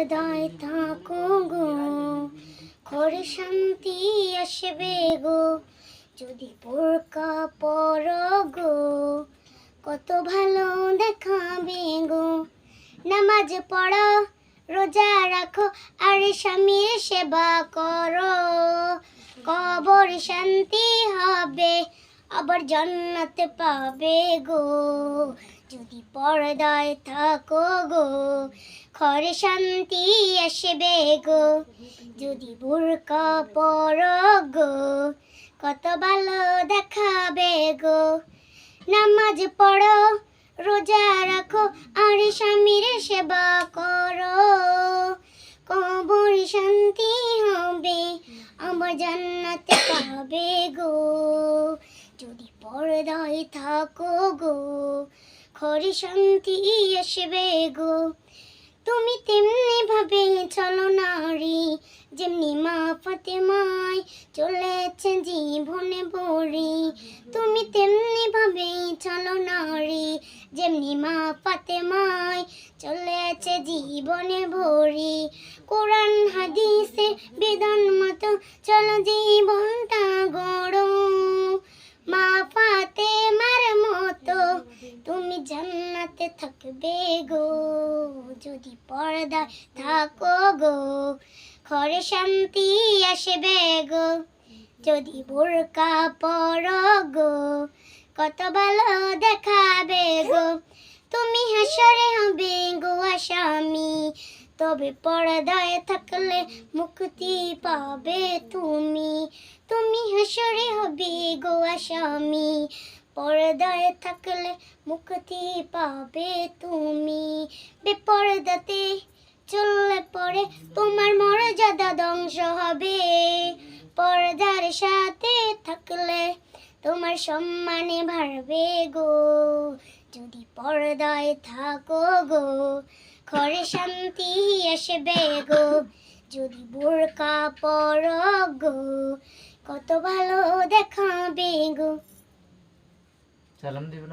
পর্দায় থাকো গো, ঘরে শান্তি আসবে গো। যদি বোরকা পরো গো, কত ভালো দেখাবে গো। নামাজ পড়ো, রোজা রাখো, আর স্বামীর সেবা করো। কবর শান্তি হবে, আবার জান্নাতে পাবে গো। যদি পর্দায় থাকো গো, ঘরে শান্তি আসবে গো। যদি বোরকা পরো গো, কত ভালো দেখাবে গো। নামাজ পড়ো, রোজা রাখো, আর স্বামীর সেবা করো। কবর শান্তি হবে, আমার জান্নাতে পাবে গো। যদি পর্দায় থাকো গো, ঘরে শান্তি আসবে গো। তুমি তেমনি ভাবে চলো নারী, যেমনি মা ফাতেমায় চলেছে জীবনে ভরি। তুমি তেমনি ভাবে চলো নারী, যেমনি মা ফাতেমায় চলেছে জীবনে ভরি। কোরআন হাদিসে বিধান মতো চলো জীবনটা গড়ো। মা ফাতেমার মতো তুমি জান্নাতে থাকবে গো। যদি পর্দায় থাকো গো, ঘরে শান্তি আসবে গো। যদি বোরকা পরো গো, কত ভালো দেখাবে গো। তুমি হাসরে হবে গো আসামি, তবে পর্দায় থাকলে মুক্তি পাবে তুমি। তুমি হাসরে হবে গো আসামি, পর্দায় থাকলে মুক্তি পাবে তুমি। বেপরদাতে চললে পরে তোমার মর্যাদা ধ্বংস হবে। পর্দার সাথে থাকলে তোমার সম্মানে বাড়বে গো। যদি পর্দায় থাকো গো, ঘরে শান্তি আসবে গো। যদি বোরকা পরো গো, কত ভালো দেখাবে গো। সালাম দিবেন।